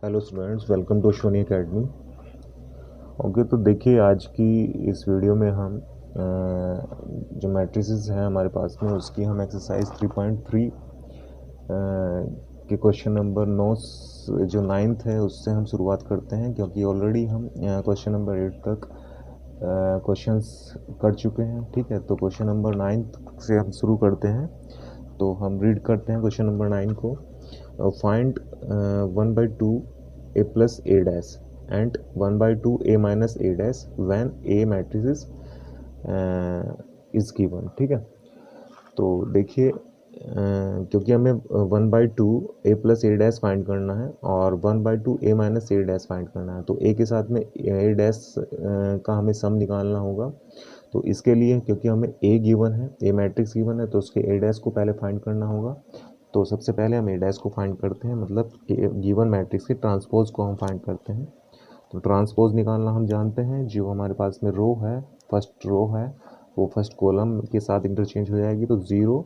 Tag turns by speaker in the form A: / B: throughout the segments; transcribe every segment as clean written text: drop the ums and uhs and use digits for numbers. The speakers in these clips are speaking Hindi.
A: Hello students, welcome to Ashwini academy. Okay, तो देखिए आज की इस वीडियो में हम जो मैट्रिसेस हैं हमारे पास में उसकी हम एक्सरसाइज 3.3 के क्वेश्चन नंबर 9 जो 9th है उससे हम शुरुआत करते हैं, क्योंकि ऑलरेडी हम क्वेश्चन नंबर 8 तक क्वेश्चंस कर चुके हैं। ठीक है, तो क्वेश्चन नंबर 9 से हम शुरू करते हैं। तो हम रीड करते हैं क्वेश्चन नंबर 9 को। Find 1/2 a plus a dash and 1/2 a minus a dash when a matrix is given। ठीक है, तो देखिए क्योंकि हमें 1/2 a plus A dash find करना है और 1/2 a minus A dash find करना है, तो a के साथ में a डैश का हमें सम निकालना होगा। तो इसके लिए क्योंकि हमें a गिवन है, a मैट्रिक्स गिवन है, तो उसके a डैश को पहले फाइंड करना होगा। तो सबसे पहले हम a डैश को फाइंड करते हैं, मतलब गिवन मैट्रिक्स के ट्रांसपोज को हम फाइंड करते हैं। तो ट्रांसपोज निकालना हम जानते हैं, जो हमारे पास में रो है, फर्स्ट रो है वो फर्स्ट कॉलम के साथ इंटरचेंज हो जाएगी। तो 0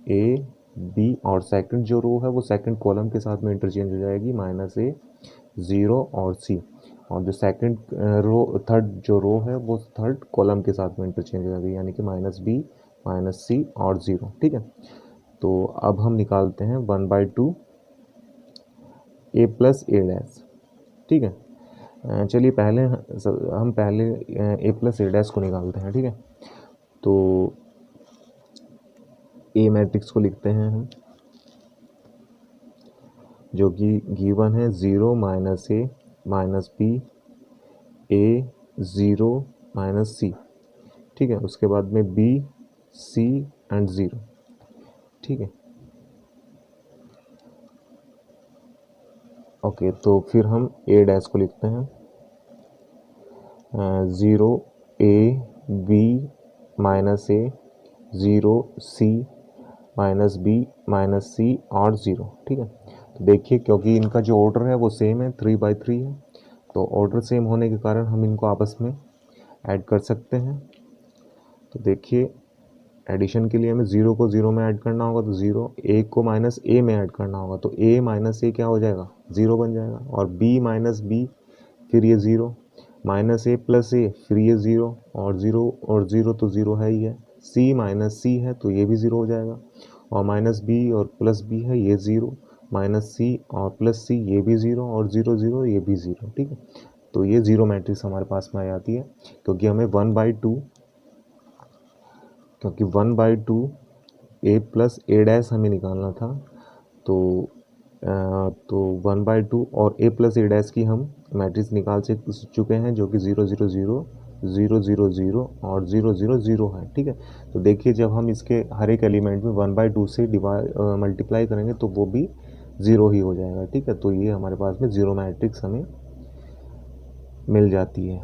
A: a b और सेकंड जो रो है वो सेकंड कॉलम के साथ में इंटरचेंज हो जाएगी, -a 0 और c। और जो सेकंड रो थर्ड जो रो है वो थर्ड कॉलम के साथ में इंटरचेंज हो जाएगी, यानी कि -b -c और 0। ठीक है, तो अब हम निकालते हैं 1/2 a प्लस ए डैश। ठीक है, चलिए पहले हम पहले a प्लस ए डैश को निकालते हैं। ठीक है, तो a मैट्रिक्स को लिखते हैं हम, जो कि गिवन है 0 -a -b a 0 -c। ठीक है, उसके बाद में b c एंड 0। ठीक है, ओके, तो फिर हम a डैश को लिखते हैं 0 a b -a 0 c -b -c और 0। ठीक है, तो देखिए क्योंकि इनका जो ऑर्डर है वो सेम है, 3/3 है, तो ऑर्डर सेम होने के कारण हम इनको आपस में ऐड कर सकते हैं। तो देखिए एडिशन के लिए हमें 0 को 0 में ऐड करना होगा, तो 0 a को -a में ऐड करना होगा, तो a -a क्या हो जाएगा, 0 बन जाएगा। और b -b फिर ये 0 -a प्लस a फिर ये 0 और 0 तो 0 है ही है। c -c है तो ये भी 0 हो जाएगा, और -b और प्लस b है ये 0, -c और प्लस c ये भी 0 और 0 0 ये भी 0। ठीक है, तो ये 0 मैट्रिक्स हमारे पास में आ जाती है, क्योंकि हमें 1/2 a प्लस ए डैश हमें निकालना था। तो 1/2 और a प्लस ए डैश की हम मैट्रिक्स निकाल चुके हैं, जो कि 0 0 0 0 0 0 और 0 0 0 है। ठीक है, तो देखिए जब हम इसके हर एक एलिमेंट में 1/2 से मल्टीप्लाई करेंगे तो वो भी 0 ही हो जाएगा। ठीक है, तो ये हमारे पास में 0 मैट्रिक्स हमें मिल जाती है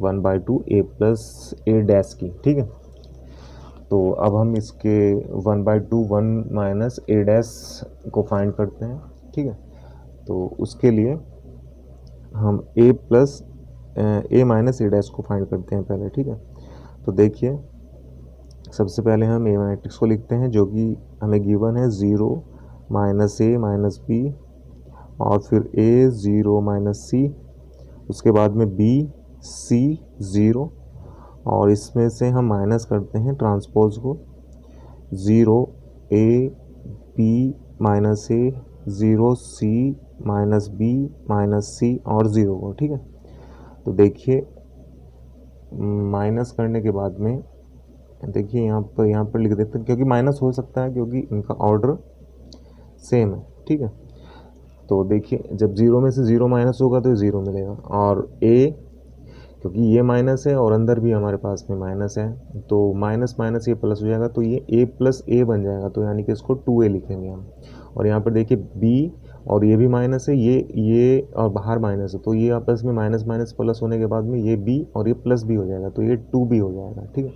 A: 1/2 a प्लस ए डैश की। ठीक है, तो अब हम इसके 1/2 1 माइनस ए डैश को फाइंड करते हैं। ठीक है, तो उसके लिए हम a plus a minus A dash को फाइंड करते हैं पहले। ठीक है, तो देखिए सबसे पहले हम a मैट्रिक्स को लिखते हैं, जो कि हमें गिवन है 0 -a -b और फिर a 0 -c, उसके बाद में b c 0, और इसमें से हम माइनस करते हैं ट्रांसपोज को, 0 a b -a 0 c -b -c और 0 को। ठीक है, तो देखिए माइनस करने के बाद में देखिए यहाँ पर लिख देते हैं, क्योंकि माइनस हो सकता है क्योंकि इनका ऑर्डर सेम है। ठीक है, तो देखिए जब 0 में से 0 माइनस होगा तो 0 मिलेगा, और a क्योंकि ये माइनस है और अंदर भी हमारे पास में माइनस है, तो माइनस माइनस ये प्लस हो जाएगा, तो ये a प्लस a बन जाएगा, तो यानी कि इसको 2a लिखेंगे हम। और यहाँ पर देखिए b और ये भी माइनस है, ये और बाहर माइनस है, तो ये आपस में माइनस माइनस प्लस होने के बाद में ये b और ये प्लस भी हो जाएगा, तो ये 2b हो जाएगा। ठीक है,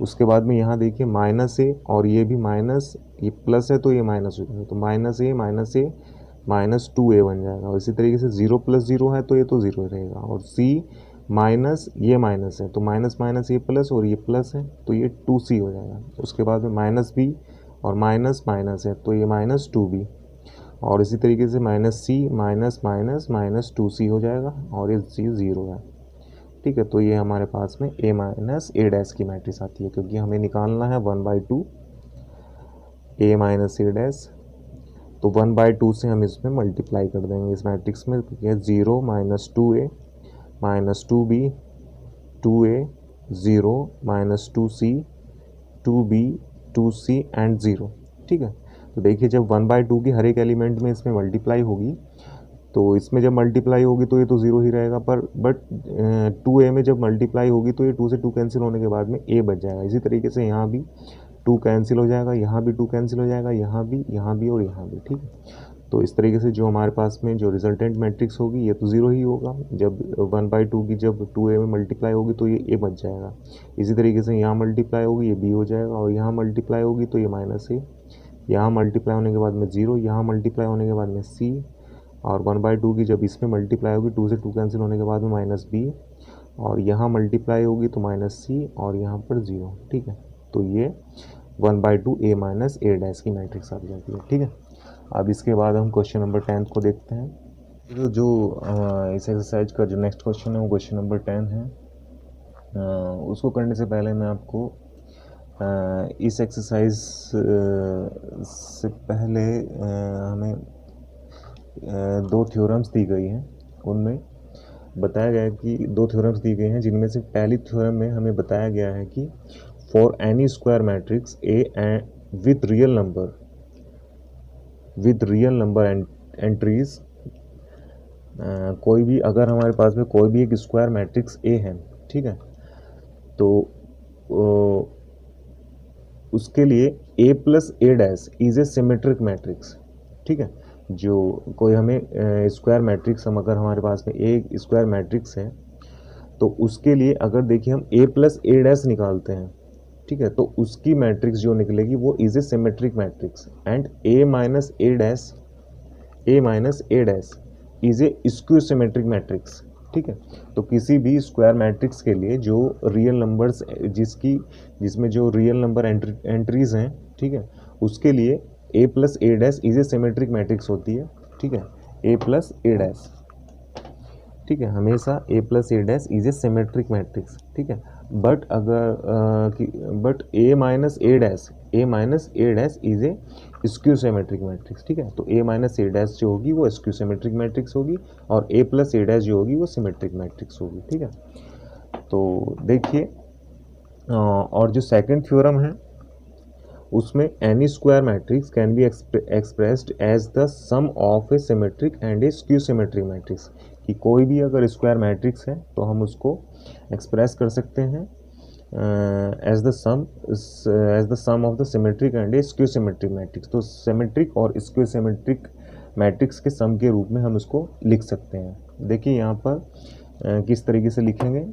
A: उसके बाद में यहाँ देखिए माइनस a और ये भी माइनस, ये प्लस है तो ये माइनस हो जाएगा, तो -a -2a बन जाएगा। और इसी तरीके से 0 + 0 है तो ये तो 0 रहेगा, और c माइनस ये माइनस है तो माइनस माइनस ये प्लस और ये प्लस है तो ये 2c हो जाएगा। उसके बाद में -b और माइनस माइनस है तो ये -2b, और इसी तरीके से माइनस सी माइनस माइनस माइनस 2c हो जाएगा और ये c 0 है, ठीक है। तो ये हमारे पास में a माइनस ए डैश की मैट्रिक्स आती है, क्योंकि हमें निकालना है 1/2 a माइनस ए डैश, तो 1/2 से हम इसमें मल्टीप्लाई कर देंगे इस मैट्रिक्स में, तो ये 0 minus 2a minus 2b 2a 0 minus 2c 2b 2c and 0, ठीक है। तो देखिए जब 1/2 की हर एक एलिमेंट में इसमें मल्टीप्लाई होगी, तो इसमें जब मल्टीप्लाई होगी तो ये तो 0 ही रहेगा, पर बट 2a में जब मल्टीप्लाई होगी तो ये 2 से 2 कैंसिल होने के बाद में a बच जाएगा। इसी तरीके से यहाँ भी 2 कैंसिल हो जाएगा, यहाँ भी 2 कैंसिल हो जाएगा, यहाँ भी और यहाँ भी, ठीक है। तो इस तरीके से जो हमारे पास में जो रिजल्टेंट मैट्रिक्स होगी ये तो 0 ही होगा। जब 1/2 की जब 2a में मल्टीप्लाई होगी तो ये a बच जाएगा। इसी तरीके से यहाँ मल्टीप्लाई होगी ये b हो जाएगा, और यहाँ मल्टीप्लाई होगी तो ये माइनस a, यहाँ मल्टीप्लाई होने के बाद में 0, यहाँ मल्टीप्लाई होने के बाद में c, और 1/2 की जब इसमें मल्टीप्लाई होगी 2 से 2 कैंसिल होने के बाद में माइनस b, और यहाँ मल्टीप्लाई होगी तो माइनस c, और यहाँ पर 0, ठीक है। तो ये 1/2 a माइनस ए डैश की मैट्रिक्स आ जाती है, ठीक है। अब इसके बाद हम क्वेश्चन नंबर 10 को देखते हैं। तो जो इस एक्सरसाइज का जो नेक्स्ट क्वेश्चन है वो क्वेश्चन नंबर 10 है। उसको करने से पहले मैं आपको इस एक्सरसाइज से पहले हमें 2 थ्योरम्स दी गई हैं, उनमें बताया गया है कि 2 थ्योरम्स दी गई हैं, जिनमें से पहली थ्योरम में हमें बताया गया है कि for any square matrix A with real number entries, कोई भी अगर हमारे पास में कोई भी एक स्क्वायर मैट्रिक्स ए है, ठीक है, तो उसके लिए a plus A dash is A symmetric matrix, ठीक है। जो कोई हमें स्क्वायर मैट्रिक्स, हम अगर हमारे पास में एक स्क्वायर मैट्रिक्स है तो उसके लिए अगर देखिए हम a प्लस ए डैश निकालते हैं, ठीक है, तो उसकी मैट्रिक्स जो निकलेगी वो is a symmetric matrix, and a minus A dash is A skew symmetric matrix, ठीक है। तो किसी भी स्क्वायर मैट्रिक्स के लिए जो रियल नंबर्स जिसमें जो रियल नंबर एंट्रीज हैं, ठीक है, उसके लिए a plus A dash is A symmetric matrix होती है, ठीक है। a प्लस ए डैश, ठीक है, हमेशा a plus A dash is A symmetric matrix, ठीक है। बट अगर a minus A dash is A skew symmetric matrix, ठीक है। तो a माइनस ए डैश जो होगी वो स्क्यू सिमेट्रिक मैट्रिक्स होगी, और a प्लस ए डैश जो होगी वो सिमेट्रिक मैट्रिक्स होगी, ठीक है। तो देखिए, और जो सेकंड थ्योरम है उसमें any square matrix can be expressed as the sum of a symmetric and a skew symmetric matrix, कि कोई भी अगर स्क्वायर मैट्रिक्स है तो हम उसको एक्सप्रेस कर सकते हैं as the sum of the symmetric and a skew symmetric matrix. तो सिमेट्रिक और स्क्यू सिमेट्रिक मैट्रिक्स के सम के रूप में हम इसको लिख सकते हैं। देखिए यहाँ पर किस तरीके से लिखेंगे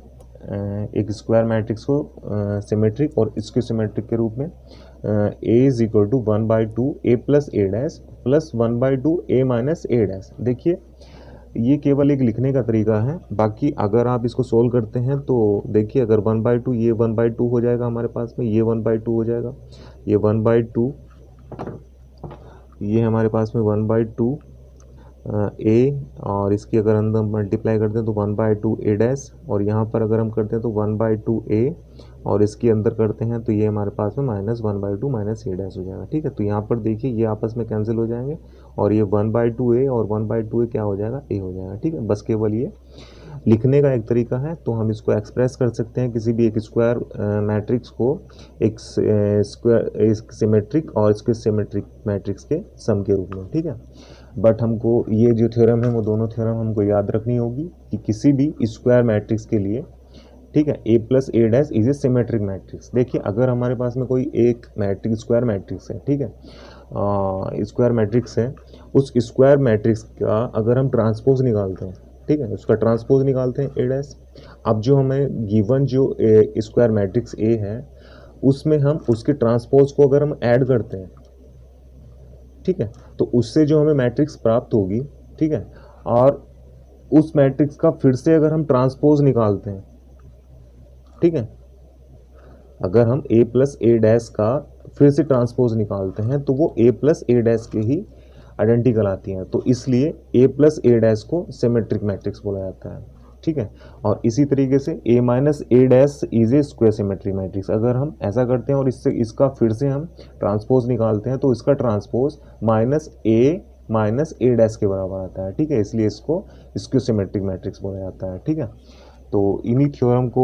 A: एक स्क्वायर मैट्रिक्स को सिमेट्रिक और स्क्यू सिमेट्रिक के रूप में। a is equal to 1/2 a plus A dash plus 1/2 a minus A dash. देखिए ये केवल एक लिखने का तरीका है, बाकी अगर आप इसको सोल्व करते हैं तो देखिए अगर 1/2 ये 1/2 हो जाएगा हमारे पास में, ये 1/2 हो जाएगा, ये 1/2, ये हमारे पास में 1/2 a, और इसकी अगर अंदर मल्टीप्लाई करते हैं तो 1/2 a डैश, और यहाँ पर अगर हम करते हैं तो 1/2 a, और इसके अंदर करते हैं तो ये हमारे पास में माइनस 1/2 माइनस ए डैश हो जाएगा, ठीक है। तो यहाँ पर देखिए ये आपस में कैंसिल हो जाएंगे, और ये 1/2 a और 1/2 a क्या हो जाएगा, a हो जाएगा, ठीक है। बस केवल ये लिखने का एक तरीका है, तो हम इसको एक्सप्रेस कर सकते हैं किसी भी एक स्क्वायर मैट्रिक्स को एक सिमेट्रिक और स्क्वायर सिमेट्रिक मैट्रिक्स के सम के रूप में, ठीक है। बट हमको ये जो थ्योरम है वो दोनों थ्योरम हमको याद रखनी होगी कि किसी भी स्क्वायर मैट्रिक्स के लिए, ठीक है, a plus A dash is A symmetric matrix. देखिए अगर हमारे पास में कोई एक मैट्रिक्स स्क्वायर मैट्रिक्स है, ठीक है, स्क्वायर मैट्रिक्स है, उस स्क्वायर मैट्रिक्स का अगर हम ट्रांसपोज निकालते हैं, ठीक है, उसका ट्रांसपोज निकालते हैं ए डैश। अब जो हमें गिवन जो स्क्वायर मैट्रिक्स ए है उसमें हम उसके ट्रांसपोज को अगर हम ऐड करते हैं, ठीक है, तो उससे जो हमें मैट्रिक्स प्राप्त होगी, ठीक है, और उस मैट्रिक्स का फिर से अगर हम ट्रांसपोज निकालते हैं, ठीक है, अगर हम a प्लस ए डैश का फिर से ट्रांसपोज निकालते हैं तो वो a प्लस ए डैश के ही आइडेंटिकल आती हैं, तो इसलिए ए प्लस ए डैश को सिमेट्रिक मैट्रिक्स बोला जाता है, ठीक है। और इसी तरीके से a minus A dash is a square symmetric matrix. अगर हम ऐसा करते हैं और इससे इसका फिर से हम ट्रांसपोज निकालते हैं तो इसका ट्रांसपोज माइनस ए डैश के बराबर आता है, ठीक है, इसलिए इसको स्क्वायर सिमेट्रिक मैट्रिक्स बोला जाता है, ठीक है। तो इन्हीं थ्योरम को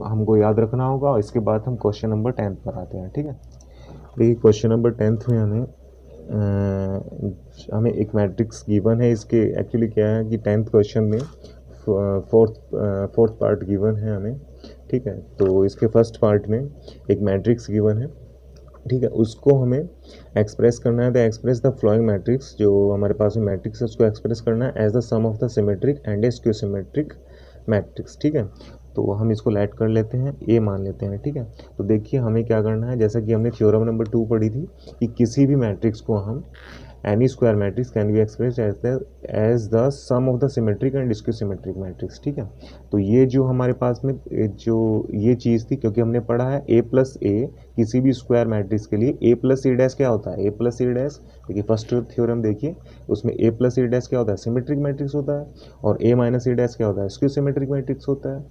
A: हमको याद रखना होगा और इसके बाद हम क्वेश्चन नंबर 10 पर आते हैं, ठीक है। देखिए क्वेश्चन नंबर 10 में हमें एक मैट्रिक्स गिवन है। इसके एक्चुअली क्या है कि 10th क्वेश्चन में फोर्थ पार्ट गिवन है हमें, ठीक है। तो इसके फर्स्ट पार्ट में एक मैट्रिक्स गिवन है, ठीक है, उसको हमें एक्सप्रेस करना है। The express the flowing matrix, जो हमारे पास में मैट्रिक्स है उसको एक्सप्रेस करना है as the sum of the symmetric and a skew symmetric matrix, ठीक है। तो हम इसको लेट कर लेते हैं, ए मान लेते हैं, ठीक है। तो देखिए हमें क्या करना है, जैसा कि हमने थ्योरम नंबर 2 पढ़ी थी कि किसी भी मैट्रिक्स को हम any square matrix can be express as the sum of the symmetric and skew symmetric matrix, ठीक है। तो ये जो हमारे पास में जो ये चीज़ थी, क्योंकि हमने पढ़ा है ए प्लस ए किसी भी स्क्वायर मैट्रिक्स के लिए ए प्लस ए डैश क्या होता है, ए प्लस ए डैश, देखिए फर्स्ट थ्योरम देखिए उसमें ए प्लस ए डैश क्या होता है, सिमेट्रिक मैट्रिक्स होता है, और ए माइनस ए डैश क्या होता है, स्क्यू सिमेट्रिक मैट्रिक्स होता है।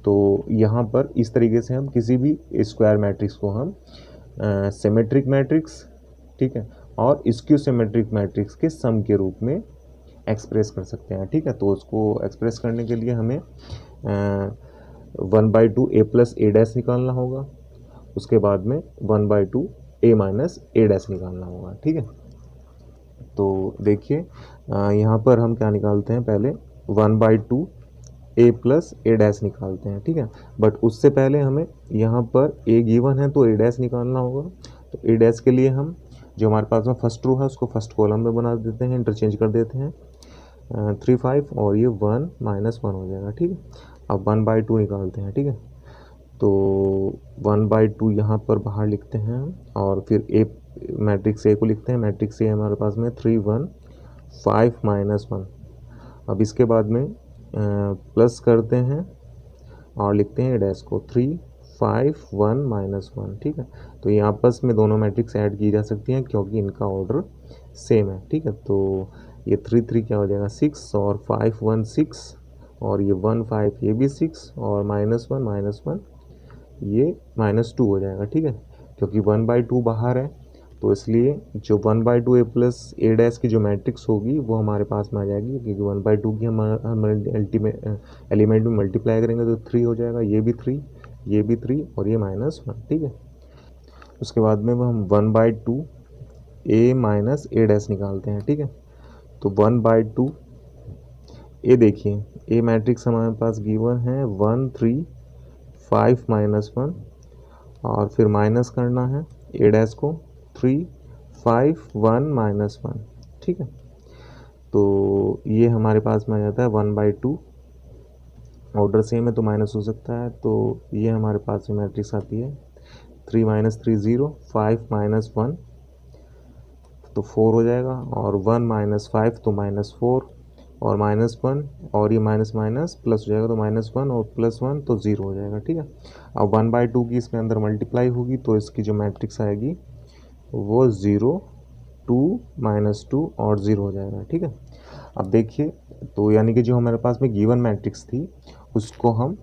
A: तो यहाँ पर इस तरीके से हम किसी भी स्क्वायर मैट्रिक्स को हम सिमेट्रिक मैट्रिक्स, ठीक है, और स्क्यू सिमेट्रिक मैट्रिक्स के सम के रूप में एक्सप्रेस कर सकते हैं, ठीक है। तो उसको एक्सप्रेस करने के लिए हमें 1/2 ए प्लस ए डैश निकालना होगा, उसके बाद में 1/2 ए माइनस ए डैश निकालना होगा, ठीक है। तो देखिए यहाँ पर हम क्या निकालते हैं, पहले 1/2 ए प्लस ए डैश निकालते हैं, ठीक है। बट उससे पहले हमें यहाँ पर ए गिवन है तो ए डैश निकालना होगा। तो ए डैश के लिए हम जो हमारे पास में फर्स्ट रो है उसको फर्स्ट कॉलम में बना देते हैं, इंटरचेंज कर देते हैं 3 5 और ये 1 -1 हो जाएगा, ठीक है। अब 1/2 निकालते हैं, ठीक है। तो 1/2 यहाँ पर बाहर लिखते हैं और फिर ए मैट्रिक्स ए को लिखते हैं। मैट्रिक्स ए हमारे पास में 3 1 5 -1। अब इसके बाद में प्लस करते हैं और लिखते हैं डैश को 3 5 1 -1, ठीक है। तो ये आपस में दोनों मैट्रिक्स ऐड की जा सकती हैं क्योंकि इनका ऑर्डर सेम है, ठीक है। तो ये 3 3 क्या हो जाएगा 6 और 5 1 6 और ये 1 5 ये भी 6 और -1 ये -2 हो जाएगा, ठीक है। क्योंकि 1/2 बाहर है तो इसलिए जो 1/2 ए प्लस ए डैश की जो मैट्रिक्स होगी वो हमारे पास में आ जाएगी, क्योंकि 1/2 की हम अल्टीमेट एलिमेंट में मल्टीप्लाई करेंगे तो 3 हो जाएगा, ये भी 3 ये भी 3 और ये -1, ठीक है। उसके बाद में हम 1/2 ए माइनस ए डैश निकालते हैं, ठीक है। तो 1/2 ए देखिए ए मैट्रिक्स हमारे पास गिवन है 1 3 5 -1 और फिर माइनस करना है ए डैश को 3 5 1 -1, ठीक है। तो ये हमारे पास में आ जाता है 1/2, ऑर्डर सेम है तो माइनस हो सकता है, तो ये हमारे पास में मैट्रिक्स आती है 3 - 3 0 5 -1 तो 4 हो जाएगा और 1 - 5 तो -4 और -1 और ये माइनस माइनस प्लस हो जाएगा तो -1 और +1 तो 0 हो जाएगा, ठीक है। अब 1/2 की इसमें अंदर मल्टीप्लाई होगी तो इसकी जो मैट्रिक्स आएगी वो 0 2 -2 और 0 हो जाएगा, ठीक है। अब देखिए तो यानी कि जो हमारे पास में गिवन मैट्रिक्स थी उसको हम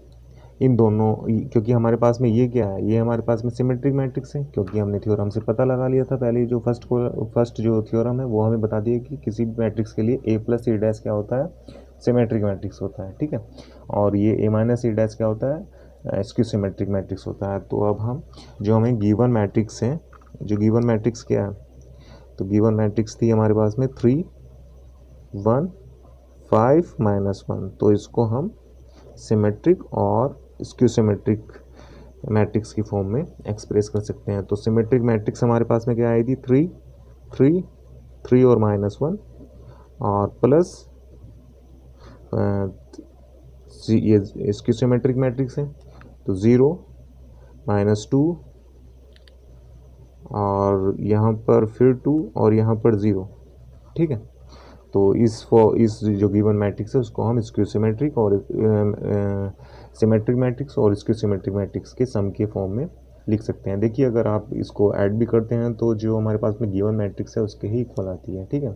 A: इन दोनों, क्योंकि हमारे पास में ये क्या है, ये हमारे पास में सिमेट्रिक मैट्रिक्स है, क्योंकि हमने थ्योरम से पता लगा लिया था पहले जो फर्स्ट जो थ्योरम है वो हमें बता दिया कि किसी भी मैट्रिक्स के लिए ए प्लस ए डैश क्या होता है, सिमेट्रिक मैट्रिक्स होता है, ठीक है। और ये ए माइनस ए डैश क्या होता है, स्क्यू सिमेट्रिक मैट्रिक्स होता है। तो अब हम जो हमें गिवन मैट्रिक्स है, जो गिवन मैट्रिक्स क्या है, तो गिवन मैट्रिक्स थी हमारे पास में 3 1 5 -1, तो इसको हम सिमेट्रिक और स्क्यू सिमेट्रिक मैट्रिक्स की फॉर्म में एक्सप्रेस कर सकते हैं। तो सिमेट्रिक मैट्रिक्स हमारे पास में क्या आई थी 3 3 3 और -1 और प्लस ये स्क्यू सिमेट्रिक मैट्रिक्स है तो 0 -2 और यहाँ पर फिर 2 और यहाँ पर 0, ठीक है। तो इस जो गिवन मैट्रिक्स है उसको हम स्क्यू सिमेट्रिक और सिमेट्रिक मैट्रिक्स और स्क्यू सिमेट्रिक मैट्रिक्स के सम के फॉर्म में लिख सकते हैं। देखिए अगर आप इसको ऐड भी करते हैं तो जो हमारे पास में गिवन मैट्रिक्स है उसके ही इक्वल आती है, ठीक है।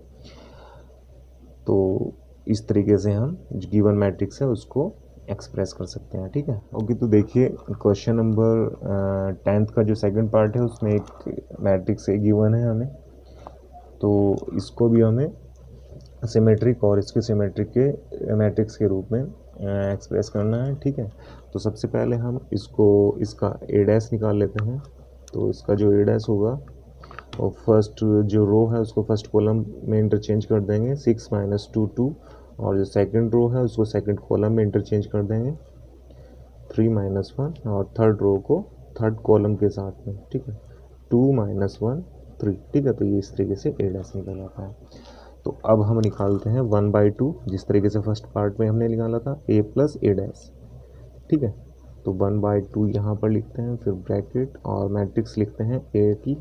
A: तो इस तरीके से हम जो गिवन मैट्रिक्स है उसको एक्सप्रेस कर सकते हैं, ठीक है। ओके, तो देखिए क्वेश्चन नंबर 10th का जो सेकंड पार्ट है उसमें एक मैट्रिक्स ए गिवन है हमें, तो इसको भी हमें सिमेट्रिक और इसके सिमेट्रिक के मैट्रिक्स के रूप में एक्सप्रेस करना है, ठीक है। तो सबसे पहले हम इसका ए डैश निकाल लेते हैं। तो इसका जो ए डैश होगा और फर्स्ट जो रो है उसको फर्स्ट कॉलम में इंटरचेंज कर देंगे 6 - 2 2, और जो सेकंड रो है उसको सेकंड कॉलम में इंटरचेंज कर देंगे 3 - 1, और थर्ड रो को थर्ड कॉलम के साथ में, ठीक है, 2 - 1 3, ठीक है। तो ये इस तरीके से ए डैश निकल आता है। तो अब हम निकालते हैं 1/2, जिस तरीके से फर्स्ट पार्ट में हमने निकाला था a प्लस ए डैश, ठीक है। तो 1/2 यहाँ पर लिखते हैं, फिर ब्रैकेट और मैट्रिक्स लिखते हैं ए की।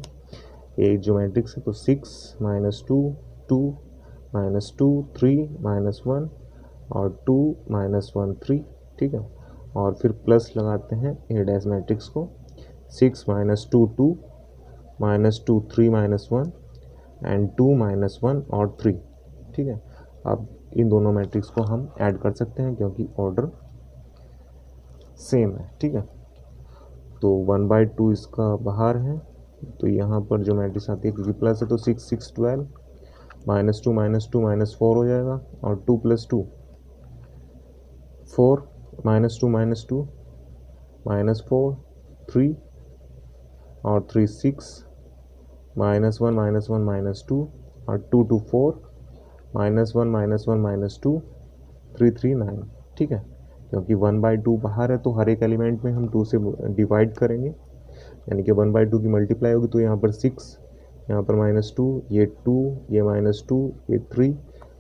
A: ए जो मैट्रिक्स है तो 6 - 2 2 - 2 3 - 1 और 2 - 1 3, ठीक है। और फिर प्लस लगाते हैं ए डैश मैट्रिक्स को 6 - 2 2 - 2 3 - 1 एंड 2 - 1 और 3, ठीक है। अब इन दोनों मैट्रिक्स को हम ऐड कर सकते हैं क्योंकि ऑर्डर सेम है, ठीक है। तो 1/2 इसका बाहर है, तो यहाँ पर जो मैट्रिक्स आती है क्योंकि प्लस है तो 6 6 12 -2 -2 -4 हो जाएगा, और 2 + 2 4 -2 -2 -4 3 और 3 6 -1 -1 -2 और 2 2 4 -1 -1 -2 3 3 9, ठीक है। क्योंकि 1/2 बाहर है तो हर एक एलिमेंट में हम 2 से डिवाइड करेंगे, यानी कि 1/2 की मल्टीप्लाई होगी तो यहाँ पर 6, यहाँ पर -2, ये 2, ये -2, ये 3,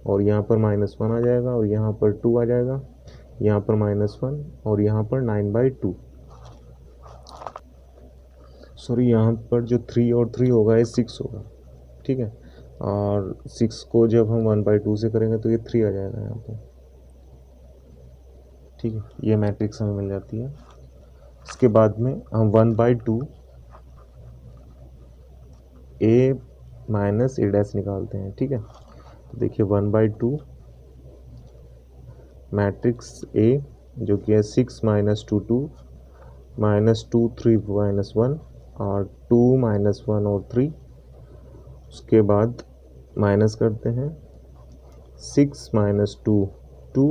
A: और यहाँ पर -1 आ जाएगा, और यहाँ पर 2 आ जाएगा, यहाँ पर -1, और यहाँ पर 9/2, सॉरी यहाँ पर जो 3 और 3 होगा ये 6 होगा, ठीक है। और 6 को जब हम 1/2 से करेंगे तो ये 3 आ जाएगा यहाँ पर, ठीक है। ये मैट्रिक्स हमें मिल जाती है। इसके बाद में हम 1/2 ए माइनस ए डैश निकालते हैं, ठीक है। तो देखिए 1/2 मैट्रिक्स ए जो कि है 6 - 2 2 -2 3 -1 और 2 -1 और 3। उसके बाद माइनस करते हैं 6 - 2 2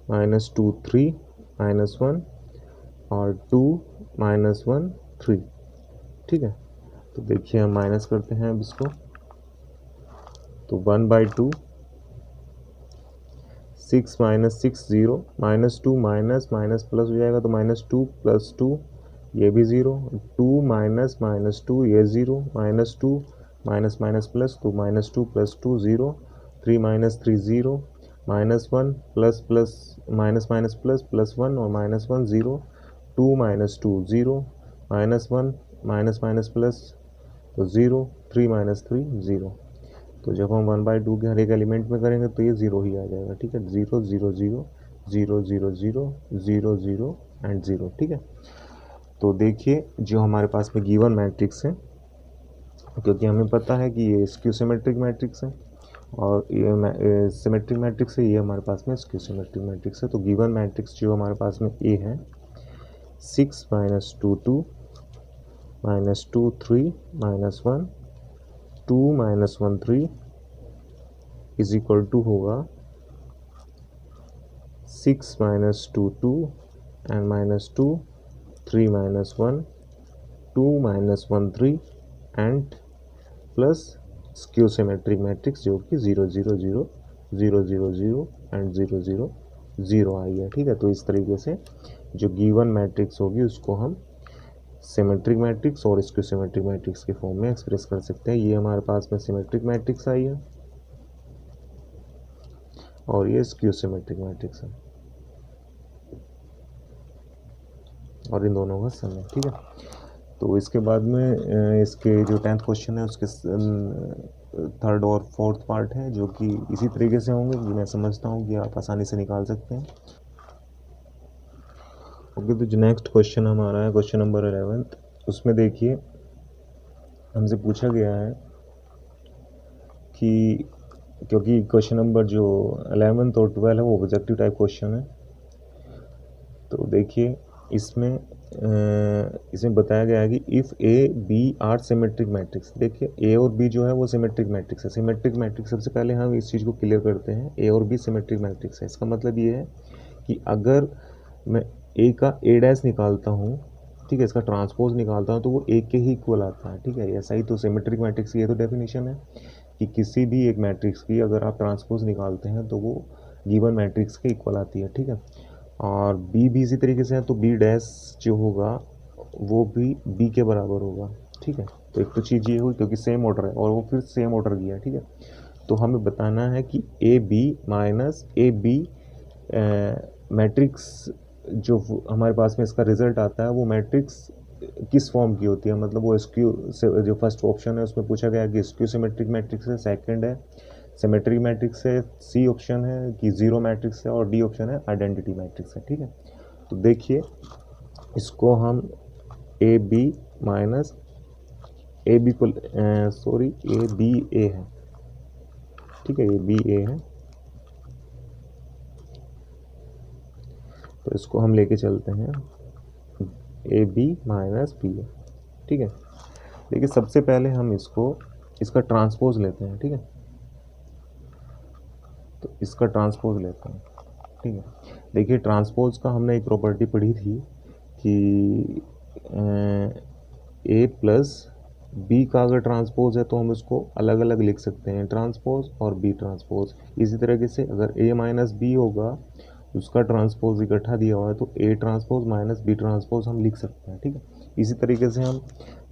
A: -2 3 -1 और 2 -1 3, ठीक है। तो देखिए हम माइनस करते हैं अब इसको, तो 1/2 6 - 6 0 -2 माइनस माइनस प्लस हो जाएगा तो -2 + 2 ये भी 0, 2 -2 ये 0, -2 माइनस माइनस प्लस तो -2 + 2 0, 3 - 3 0, -1 plus plus minus minus plus +1 और -1 0, 2 - 2 0, -1 माइनस माइनस प्लस तो 0, 3 - 3 0। तो जब हम 1/2 के हर एक एलिमेंट में करेंगे तो ये 0 ही आ जाएगा, ठीक है। 0 0 0 0 0 0 0 0 एंड 0, ठीक है। तो देखिए जो हमारे पास में गिवन मैट्रिक्स है, क्योंकि हमें पता है कि ये स्क्यू सिमेट्रिक मैट्रिक्स है और ये सिमेट्रिक मैट्रिक्स है, ये हमारे पास में स्क्यू सिमेट्रिक मैट्रिक्स है। तो गिवन मैट्रिक्स जो हमारे पास में ए है 6 - 2 2 -2 3 -1 2 -1 3 इज इक्वल टू होगा 6 - 2 2 and -2 3 -1 2 -1 3 and plus skew symmetric matrix जो कि 0 0 0 0 0 0 एंड 0 0 0 आई है, ठीक है। तो इस तरीके से जो गिवन मैट्रिक्स होगी उसको हम सिमेट्रिक मैट्रिक्स और स्क्यू सिमेट्रिक मैट्रिक्स के फॉर्म में एक्सप्रेस कर सकते हैं। ये हमारे पास में सिमेट्रिक मैट्रिक्स आई है और ये स्क्यू सिमेट्रिक मैट्रिक्स है, और इन दोनों का सम है, ठीक है। तो इसके बाद में इसके जो 10th क्वेश्चन है उसके थर्ड और फोर्थ पार्ट है जो कि इसी तरीके से होंगे, कि मैं समझता हूँ कि आप आसानी से निकाल सकते हैं। ओके, तो जो नेक्स्ट क्वेश्चन हमारा है क्वेश्चन नंबर 11th, उसमें देखिए हमसे पूछा गया है कि क्योंकि क्वेश्चन नंबर जो 11 और 12 है वो ऑब्जेक्टिव टाइप क्वेश्चन है, तो देखिए इसमें बताया गया है कि if A B are symmetric matrix. देखिए ए और बी जो है वो सिमेट्रिक मैट्रिक्स है। सिमेट्रिक मैट्रिक्स, सबसे पहले हम इस चीज़ को क्लियर करते हैं, ए और बी सिमेट्रिक मैट्रिक्स है। इसका मतलब ये है कि अगर मैं ए का ए डैश निकालता हूँ, ठीक है, इसका ट्रांसपोज निकालता हूँ, तो वो ए के ही इक्वल आता है, ठीक है। ऐसा ही तो सिमेट्रिक मैट्रिक्स की ये तो डेफिनेशन है कि किसी भी एक मैट्रिक्स की अगर आप ट्रांसपोज निकालते हैं तो वो गिवन मैट्रिक्स के इक्वल आती है, ठीक है। और बी भी इसी तरीके से है, तो बी डैश जो होगा वो भी बी के बराबर होगा, ठीक है। तो एक तो चीज़ ये हुई क्योंकि सेम ऑर्डर है और वो फिर सेम ऑर्डर की है, ठीक है। तो हमें बताना है कि A B minus A B matrix जो हमारे पास में इसका रिजल्ट आता है वो मैट्रिक्स किस फॉर्म की होती है। मतलब वो स्क्यू से, जो फर्स्ट ऑप्शन है उसमें पूछा गया कि स्क्यू सिमेट्रिक मैट्रिक्स है, सेकंड है सिमेट्रिक मैट्रिक्स है, सी ऑप्शन है कि जीरो मैट्रिक्स है, और डी ऑप्शन है आइडेंटिटी मैट्रिक्स है, ठीक है। तो देखिए इसको हम A B minus A B को सॉरी ए बी ए है, ठीक है, ये बी ए है, तो इसको हम लेके चलते हैं ए बी माइनस बी ए, ठीक है। देखिए सबसे पहले हम इसका ट्रांसपोज लेते हैं, ठीक है। तो इसका ट्रांसपोज लेते हैं, ठीक है। देखिए ट्रांसपोज का हमने एक प्रॉपर्टी पढ़ी थी कि ए प्लस बी का अगर ट्रांसपोज है तो हम उसको अलग अलग लिख सकते हैं, ट्रांसपोज और बी ट्रांसपोज। इसी तरीके से अगर ए माइनस बी होगा उसका ट्रांसपोज इकट्ठा दिया हुआ है तो A transpose minus B transpose हम लिख सकते हैं, ठीक है। इसी तरीके से हम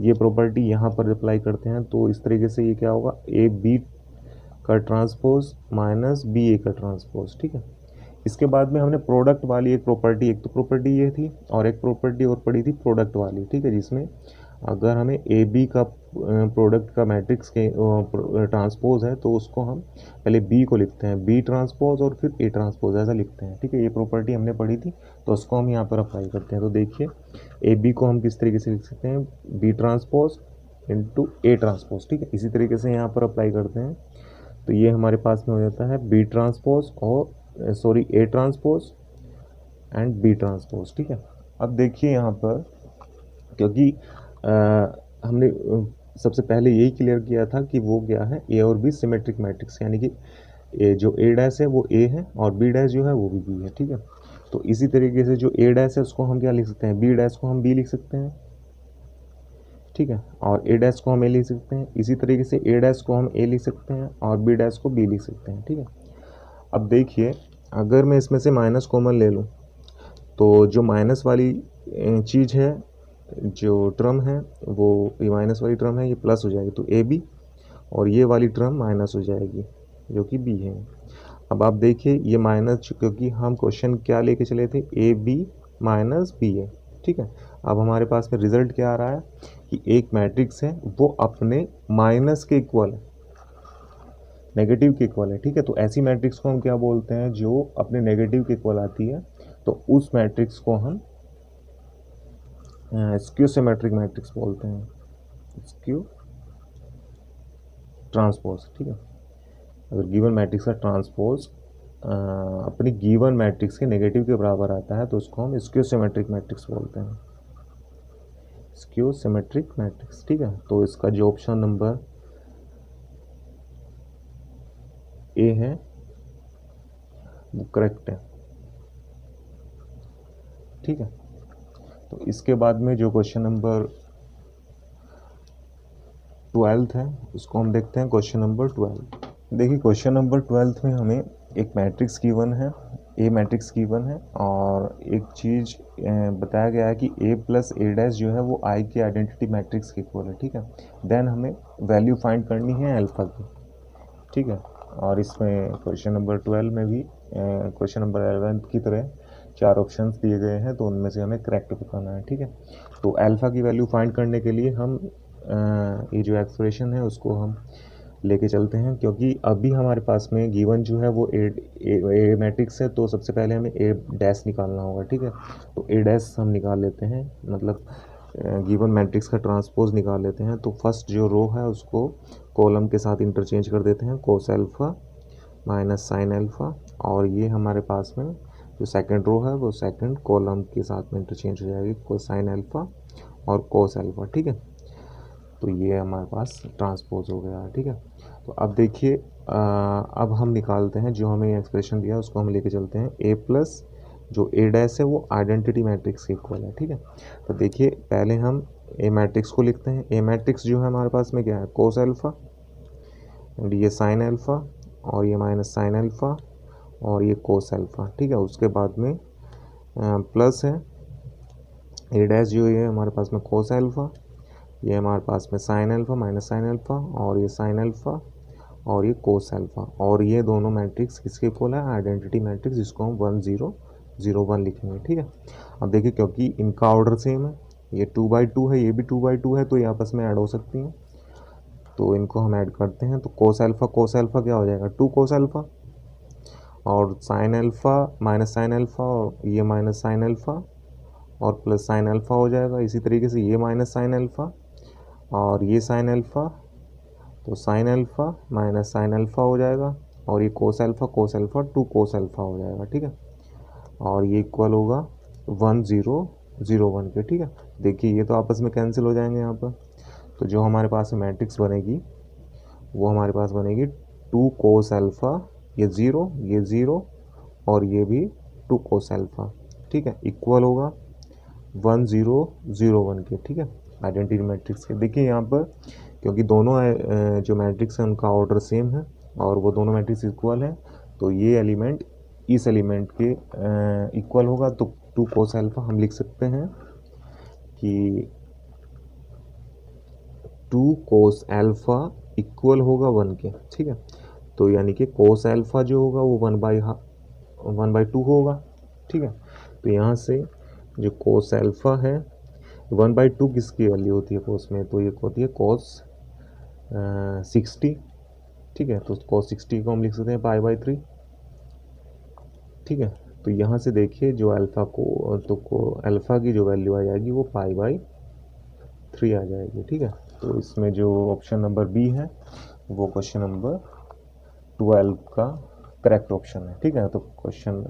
A: ये प्रॉपर्टी यहाँ पर अप्लाई करते हैं, तो इस तरीके से ये क्या होगा, ए बी का ट्रांसपोज माइनस बी ए का ट्रांसपोज, ठीक है। इसके बाद में हमने प्रोडक्ट वाली एक प्रॉपर्टी, एक तो प्रॉपर्टी ये थी और एक प्रॉपर्टी और पड़ी थी प्रोडक्ट वाली, ठीक है, जिसमें अगर हमें ए बी का प्रोडक्ट का मैट्रिक्स के ट्रांसपोज है तो उसको हम पहले बी को लिखते हैं बी ट्रांसपोज और फिर ए ट्रांसपोज ऐसा लिखते हैं, ठीक है। ये प्रॉपर्टी हमने पढ़ी थी तो उसको हम यहाँ पर अप्लाई करते हैं। तो देखिए ए बी को हम किस तरीके से लिख सकते हैं, B transpose into A transpose, ठीक है। इसी तरीके से यहाँ पर अप्लाई करते हैं तो ये हमारे पास में हो जाता है बी ट्रांसपोज और sorry A transpose and B transpose, ठीक है। अब देखिए यहाँ पर क्योंकि हमने सबसे पहले यही क्लियर किया था कि वो क्या है, ए और बी सिमेट्रिक मैट्रिक्स, यानी कि ए जो ए डैश है वो ए है और बी डैश जो है वो भी बी है, ठीक है। तो इसी तरीके से जो ए डैश है उसको हम क्या लिख सकते हैं, बी डैश को हम बी लिख सकते हैं, ठीक है, और ए डैश को हम ए लिख सकते हैं। इसी तरीके से ए डैश को हम ए लिख सकते हैं और बी डैश को बी लिख सकते हैं, ठीक है। अब देखिए अगर मैं इसमें से माइनस कॉमन ले लूँ तो जो माइनस वाली चीज़ है, जो टर्म है वो ये माइनस वाली टर्म है ये प्लस हो जाएगी, तो ए बी, और ये वाली टर्म माइनस हो जाएगी जो कि बी है। अब आप देखिए ये माइनस, क्योंकि हम क्वेश्चन क्या लेके चले थे, ए बी माइनस बी है, ठीक है। अब हमारे पास में रिजल्ट क्या आ रहा है कि एक मैट्रिक्स है वो अपने माइनस के इक्वल है, नेगेटिव के इक्वल है, ठीक है। तो ऐसी मैट्रिक्स को हम क्या बोलते हैं, जो अपने नेगेटिव के इक्वल आती है, तो उस मैट्रिक्स को हम स्क्यू सिमेट्रिक मैट्रिक्स बोलते हैं, स्क्यू ट्रांसपोज, ठीक है। अगर गिवन मैट्रिक्स का ट्रांसपोज अपनी गिवन मैट्रिक्स के नेगेटिव के बराबर आता है तो उसको हम स्क्यू सिमेट्रिक मैट्रिक्स बोलते हैं, स्क्यू सिमेट्रिक मैट्रिक्स, ठीक है। तो इसका जो ऑप्शन नंबर ए है वो करेक्ट है, ठीक है। तो इसके बाद में जो क्वेश्चन नंबर 12 है उसको हम देखते हैं, क्वेश्चन नंबर 12। देखिए क्वेश्चन नंबर 12 में हमें एक मैट्रिक्स गिवन है, ए मैट्रिक्स गिवन है, और एक चीज़ बताया गया है कि ए प्लस ए डैश जो है वो आई के आइडेंटिटी मैट्रिक्स के इक्वल है, ठीक है। देन हमें वैल्यू फाइंड करनी है अल्फा की, ठीक है। और इसमें क्वेश्चन नंबर 12 में भी क्वेश्चन नंबर 11 की तरह 4 ऑप्शंस दिए गए हैं, तो उनमें से हमें करेक्ट बताना है, ठीक है। तो अल्फ़ा की वैल्यू फाइंड करने के लिए हम ये जो एक्सप्रेशन है उसको हम लेके चलते हैं, क्योंकि अभी हमारे पास में गिवन जो है वो ए मैट्रिक्स है, तो सबसे पहले हमें ए डैश निकालना होगा, ठीक है। तो ए डैश हम निकाल लेते हैं, मतलब गिवन मैट्रिक्स का ट्रांसपोज निकाल लेते हैं। तो फर्स्ट जो रो है उसको कॉलम के साथ इंटरचेंज कर देते हैं, cos alpha minus sine alpha, और ये हमारे पास में जो सेकंड रो है वो सेकंड कॉलम के साथ में इंटरचेंज हो जाएगी, कोसाइन अल्फ़ा और कोस अल्फ़ा। ठीक है, तो ये हमारे पास ट्रांसपोज हो गया है। ठीक है, तो अब देखिए अब हम निकालते हैं जो हमें एक्सप्रेशन दिया उसको हम लेके चलते हैं। ए प्लस जो ए डैश है वो आइडेंटिटी मैट्रिक्स के इक्वल है। ठीक है, तो देखिए पहले हम ए मैट्रिक्स को लिखते हैं। ए मैट्रिक्स जो है हमारे पास में क्या है, कोस अल्फ़ा एंड ये साइन अल्फ़ा और ये माइनस साइन अल्फ़ा और ये कोस अल्फ़ा। ठीक है, उसके बाद में प्लस है ए डैश जो ये हमारे पास में कोस अल्फ़ा, ये हमारे पास में sine alpha minus sine alpha और ये साइन अल्फ़ा और ये कोस अल्फ़ा, और ये दोनों मैट्रिक्स किसके इक्वल है, आइडेंटिटी मैट्रिक्स, जिसको हम 1 0 0 1 लिखेंगे। ठीक है, अब देखिए क्योंकि इनका ऑर्डर सेम है, ये 2/2 है, ये भी 2/2 है, तो ये आपस में ऐड हो सकती हैं, तो इनको हम ऐड करते हैं। तो कोस अल्फ़ा क्या हो जाएगा, 2 कोस अल्फ़ा, और sine alpha minus sine alpha और ये माइनस साइन अल्फ़ा और प्लस साइन अल्फ़ा हो जाएगा। इसी तरीके से ये माइनस साइन अल्फ़ा और ये साइन अल्फ़ा, तो sine alpha minus sine alpha हो जाएगा, और ये कोस अल्फ़ा 2 कोस अल्फ़ा हो जाएगा। ठीक है, और ये इक्वल होगा 1 0 0 1 के। ठीक है, देखिए ये तो आपस में कैंसिल हो जाएंगे यहाँ पर, तो जो हमारे पास मैट्रिक्स बनेगी वो हमारे पास बनेगी 2 कोस अल्फ़ा, ये 0 और ये भी 2 कोस अल्फ़ा। ठीक है, इक्वल होगा 1 0 0 1 के। ठीक है, आइडेंटिटी मैट्रिक्स के। देखिए यहाँ पर क्योंकि दोनों जो मैट्रिक्स है उनका ऑर्डर सेम है और वो दोनों मैट्रिक्स इक्वल है, तो ये एलिमेंट इस एलिमेंट के इक्वल होगा। तो 2 कोस अल्फ़ा हम लिख सकते हैं कि 2 कोस अल्फ़ा इक्वल होगा 1 के। ठीक है, तो यानी कि कोस अल्फ़ा जो होगा वो 1/2 होगा। ठीक है, तो यहाँ से जो कोस अल्फ़ा है 1/2 किसकी वैल्यू होती है कोस में, तो ये होती है कोस 60। ठीक है, तो कोस 60 को हम लिख सकते हैं π/3। ठीक है, तो यहाँ से देखिए जो अल्फ़ा को अल्फ़ा की जो वैल्यू आ जाएगी वो π/3 आ जाएगी। ठीक है, तो इसमें जो ऑप्शन नंबर बी है वो क्वेश्चन नंबर 12 का करेक्ट ऑप्शन है। ठीक है, तो क्वेश्चन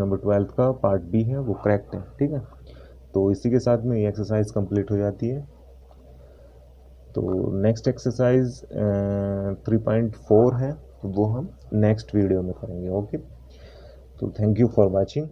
A: नंबर 12 का पार्ट बी है वो करेक्ट है। ठीक है, तो इसी के साथ में ये एक्सरसाइज कंप्लीट हो जाती है। तो नेक्स्ट एक्सरसाइज 3.4 है, वो हम नेक्स्ट वीडियो में करेंगे। ओके, तो थैंक यू फॉर वाचिंग।